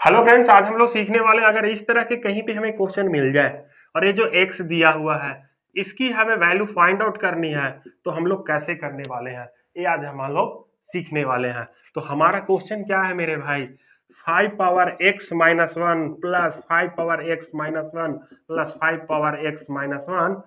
Hello friends, आज हम लोग सीखने वाले हैं, अगर इस तरह के कहीं पे हमें क्वेश्चन मिल जाए और ये जो x दिया हुआ है इसकी हमें वैल्यू फाइंड आउट करनी है तो हम लोग कैसे करने वाले हैं, ये आज हम लोग सीखने वाले हैं। तो हमारा क्वेश्चन क्या है मेरे भाई, 5 power x minus one plus 5 power x minus one plus 5 power x minus one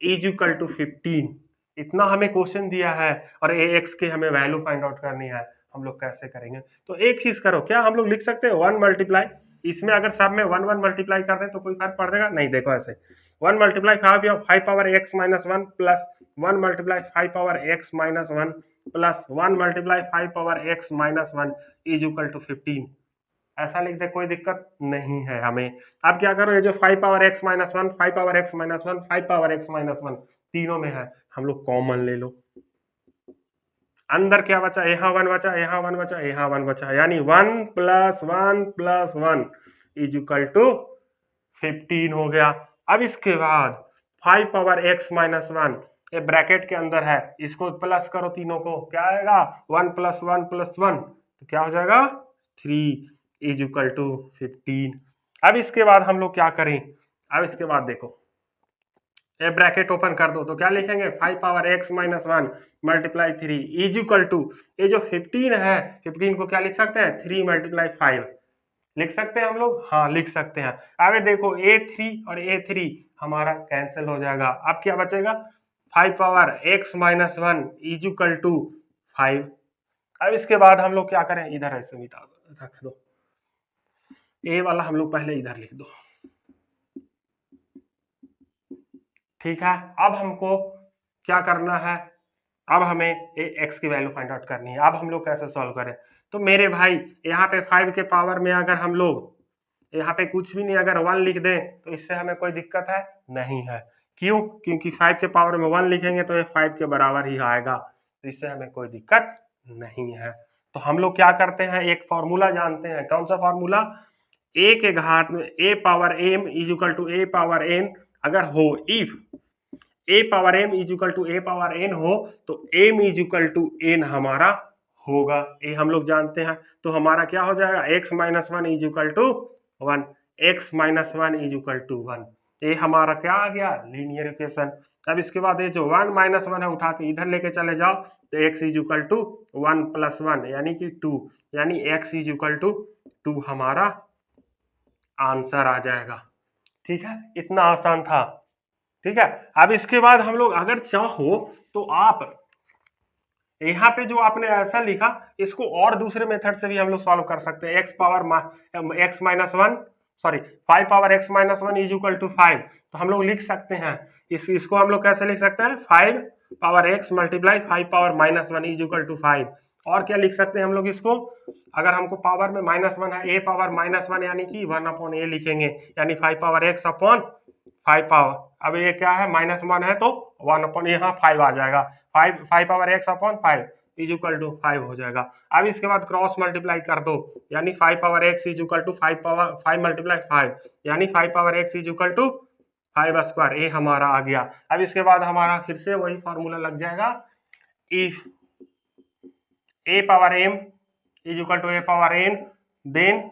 is equal to 15। इतना हमें क्वेश्चन दिया है और ये x के हमें वैल्यू फाइंड आउट करनी है। हम लोग कैसे करेंगे, तो एक चीज करो, क्या हम लोग लिख सकते हैं 1 मल्टीप्लाई, इसमें अगर सब में 1 1 मल्टीप्लाई कर दें तो कोई फर्क पड़ेगा नहीं। देखो ऐसे 1 multiply 5 power x minus one plus 1 multiply 5 power x minus one plus 1 multiply 5 power x minus one is equal to 15। ऐसा लिख दे, कोई दिक्कत नहीं है हमें। अब क्या करो, ये जो 5 power x minus one 5 power x minus one 5 power x minus one तीनों में है, हम लोग कॉमन ले लो। अंदर क्या बचा, यहाँ वन बचा, यहाँ वन बचा, यहाँ वन बचा, यानी 1 plus one is equal to 15 हो गया। अब इसके बाद 5 पावर x माइनस वन, ये ब्रैकेट के अंदर है, इसको प्लस करो तीनों को, क्या आएगा 1 प्लस वन तो क्या हो जाएगा 3 इज इक्वल टू 15। अब इसके बाद हम लोग क्या करें, अब इसके बाद देखो ये ब्रैकेट ओपन कर दो तो क्या लिखेंगे 5 power x minus one multiply 3 is equal to, ये जो 15 है 15 को क्या लिख सकते हैं 3 मल्टीप्लाई 5 लिख सकते हैं हम लोग, हाँ लिख सकते हैं। आगे देखो a3 और a3 हमारा कैंसिल हो जाएगा। अब क्या बचेगा 5 power x minus one is equal to 5। अब इसके बाद हम लोग क्या करें, इधर ऐसे मिटा रख दो, ए वाला हम लोग पहले इधर लिख दो, ठीक है। अब हमको क्या करना है, अब हमें x की वैल्यू फाइंड आउट करनी है। अब हम लोग कैसे सॉल्व करें, तो मेरे भाई यहाँ पे 5 के पावर में अगर हम लोग यहाँ पे कुछ भी नहीं अगर 1 लिख दें तो इससे हमें कोई दिक्कत है नहीं है। क्यों, क्योंकि 5 के पावर में 1 लिखेंगे तो ये 5 के बराबर ही आएगा, तो इससे हमें कोई दिक्कत नहीं है। तो हम लोग क्या करते हैं, एक फॉर्मूला जानते हैं, कौन सा फॉर्मूला, a के घात में a power m is equal to a power n अगर हो, if a power m is equal to a power n हो तो m is equal to n हमारा होगा, ये हम लोग जानते हैं। तो हमारा क्या हो जाएगा x minus one is equal to one, x minus one is equal to one, ये हमारा क्या आ गया लीनियर इक्वेशन। अब इसके बाद ये जो 1 माइनस वन है उठा के इधर लेके चले जाओ तो x is equal to 1 plus one यानी कि 2, यानी x इज इक्वल टू 2 हमारा आंसर आ जाएगा। ठीक है, इतना आसान था। ठीक है, अब इसके बाद हम लोग अगर चाहो तो आप यहाँ पे जो आपने ऐसा लिखा इसको और दूसरे मेथड से भी हम लोग सॉल्व कर सकते हैं। X power x minus one, sorry 5 power x minus one is equal to 5, तो हम लोग लिख सकते हैं इसको हम लोग कैसे लिख सकते हैं 5 power x multiply 5 power minus one is equal to 5। और क्या लिख सकते हैं हम लोग इसको, अगर हमको पावर में माइनस वन है, ए पावर माइनस वन यानी कि 1 अपॉन ए लिखेंगे, यानी 5 पावर एक्स अपॉन 5 पावर, अब ये क्या है माइनस वन है तो 1 अपॉन यहाँ 5 आ जाएगा, 5 power x upon 5 is equal to 5 हो जाएगा। अब इसके बाद क्रॉस मल्टीप्लाई कर दो, यानी 5 power x is equal to 5 power 5 multiply 5, यानी 5 power x is equal to 5 square, ये हमारा आ गया। अब इसके बाद हमारा फिर से वही फॉर्मूला लग जाएगा, if a power m is equal to a power n then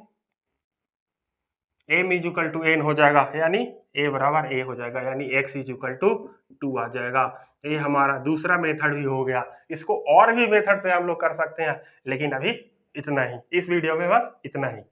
m is equal to n हो जाएगा, यानी ए बराबर ए हो जाएगा, यानी एक्स इज इक्वल टू 2 आ जाएगा। ये हमारा दूसरा मेथड भी हो गया। इसको और भी मेथड से हम लोग कर सकते हैं, लेकिन अभी इतना ही, इस वीडियो में बस इतना ही।